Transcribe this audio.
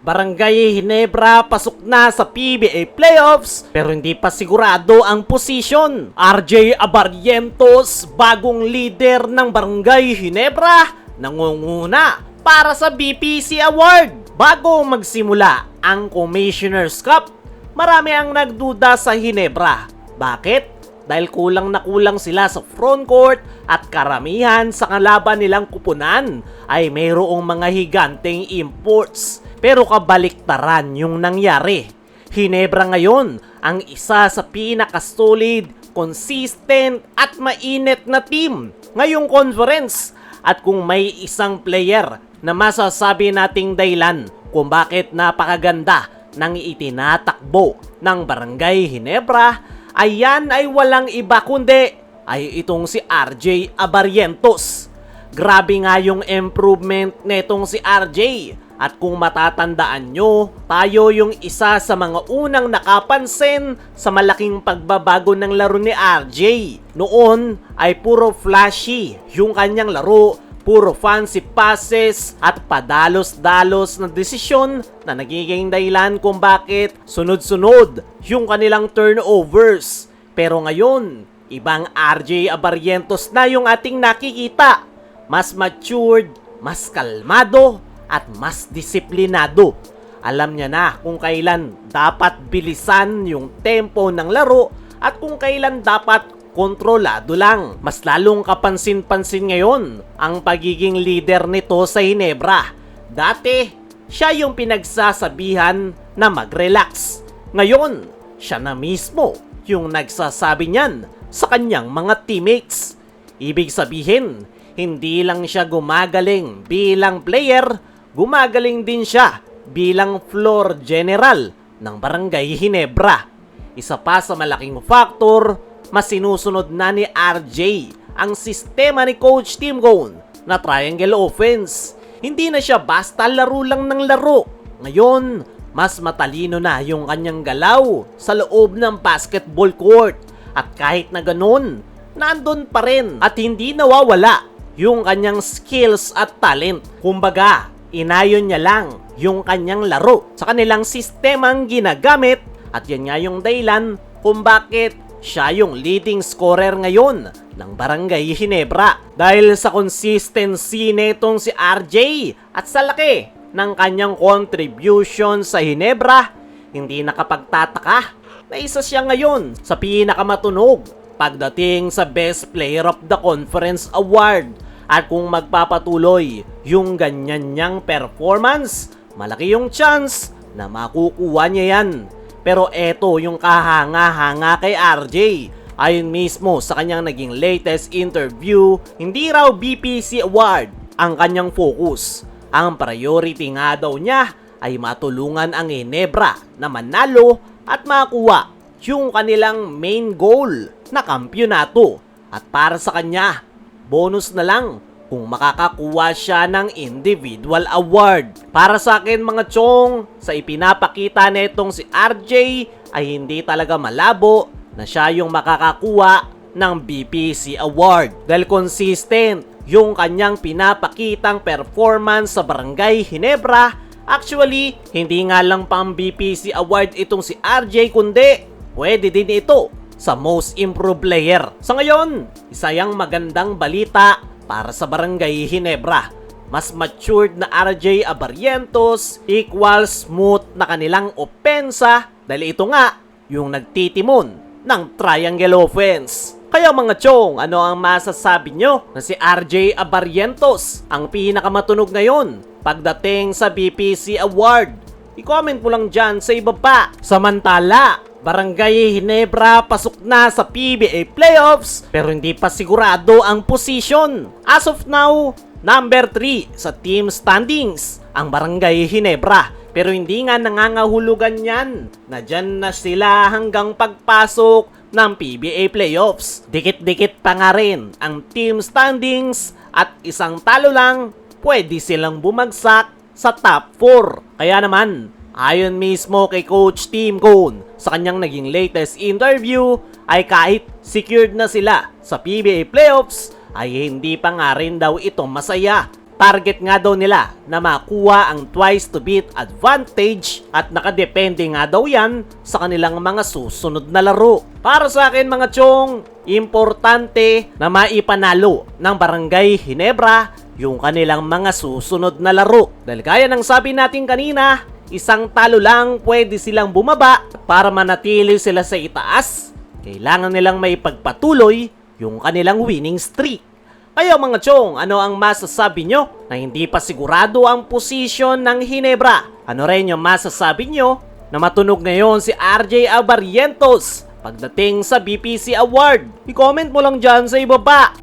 Barangay Ginebra pasok na sa PBA Playoffs pero hindi pa sigurado ang posisyon. RJ Abarrientos, bagong leader ng Barangay Ginebra, nangunguna para sa BPC Award. Bago magsimula ang Commissioner's Cup, marami ang nagduda sa Ginebra. Bakit? Dahil kulang na kulang sila sa frontcourt at karamihan sa kalaban nilang kupunan ay mayroong mga higanteng imports. Pero kabaliktaran yung nangyari. Ginebra ngayon ang isa sa pinaka-solid, consistent at mainit na team ngayong conference. At kung may isang player na masasabi nating dahilan kung bakit napakaganda ng itinatakbo ng Barangay Ginebra, ayan ay walang iba kundi ay itong si RJ Abarrientos. Grabe nga yung improvement netong si RJ. At kung matatandaan nyo, tayo yung isa sa mga unang nakapansin sa malaking pagbabago ng laro ni RJ. Noon ay puro flashy yung kanyang laro, puro fancy passes at padalos-dalos na desisyon na nagiging dahilan kung bakit sunod-sunod yung kanilang turnovers. Pero ngayon, ibang RJ Abarrientos na yung ating nakikita. Mas matured, mas kalmado, at mas disiplinado. Alam niya na kung kailan dapat bilisan yung tempo ng laro at kung kailan dapat kontrolado lang. Mas lalong kapansin-pansin ngayon ang pagiging leader nito sa Ginebra. Dati, siya yung pinagsasabihan na mag-relax. Ngayon, siya na mismo yung nagsasabi niyan sa kanyang mga teammates. Ibig sabihin, hindi lang siya gumagaling bilang player, gumagaling din siya bilang floor general ng Barangay Ginebra. Isa pa sa malaking factor, mas sinusunod na ni RJ ang sistema ni Coach Tim Cone na triangle offense. Hindi na siya basta laro lang ng laro. Ngayon, mas matalino na yung kanyang galaw sa loob ng basketball court. At kahit na ganun, nandun pa rin at hindi nawawala yung kanyang skills at talent. Kumbaga, inayon niya lang yung kanyang laro sa kanilang sistemang ginagamit at yan nga yung dahilan kung bakit siya yung leading scorer ngayon ng Barangay Ginebra. Dahil sa consistency netong si RJ at sa laki ng kanyang contribution sa Ginebra, hindi nakapagtataka na isa siya ngayon sa pinakamatunog pagdating sa Best Player of the Conference Award. At kung magpapatuloy yung ganyan niyang performance, malaki yung chance na makukuha niya yan. Pero eto yung kahanga-hanga kay RJ. Ayon mismo sa kanyang naging latest interview, hindi raw BPC Award ang kanyang focus. Ang priority nga daw niya ay matulungan ang Ginebra na manalo at makuha yung kanilang main goal na kampyonato. At para sa kanya, bonus na lang kung makakakuha siya ng individual award. Para sa akin mga chong, sa ipinapakita netong si RJ ay hindi talaga malabo na siya yung makakakuha ng BPC award. Dahil consistent yung kanyang pinapakitang performance sa Barangay Ginebra. Actually, hindi nga lang pang BPC award itong si RJ kundi pwede din ito sa Most Improved Player. Sa ngayon, isa yang magandang balita para sa Barangay Ginebra. Mas matured na RJ Abarrientos equals smooth na kanilang opensa dahil ito nga yung nagtitimon ng triangle offense. Kaya mga chong, ano ang masasabi nyo na si RJ Abarrientos ang pinakamatunog ngayon pagdating sa BPC Award? I-comment mo lang dyan sa ibaba. Samantala, Barangay Ginebra pasok na sa PBA Playoffs pero hindi pa sigurado ang posisyon. As of now, number 3 sa team standings ang Barangay Ginebra. Pero hindi nga nangangahulugan yan na dyan na sila hanggang pagpasok ng PBA Playoffs. Dikit-dikit pa nga rin ang team standings at isang talo lang pwede silang bumagsak sa top 4. Kaya naman, ayon mismo kay Coach Tim Cone sa kanyang naging latest interview ay kahit secured na sila sa PBA Playoffs ay hindi pa nga rin daw ito masaya. target nga daw nila na makuha ang twice to beat advantage at nakadepende nga daw yan sa kanilang mga susunod na laro. Para sa akin mga chong, importante na maipanalo ng Barangay Ginebra yung kanilang mga susunod na laro. Dahil gaya ng sabi natin kanina, isang talo lang pwede silang bumaba para manatili sila sa itaas. Kailangan nilang maipagpatuloy yung kanilang winning streak. Kaya mga chong, ano ang masasabi nyo na hindi pa sigurado ang posisyon ng Ginebra? Ano rin yung masasabi nyo na matunog ngayon si RJ Abarrientos pagdating sa BPC Award? I-comment mo lang dyan sa ibaba.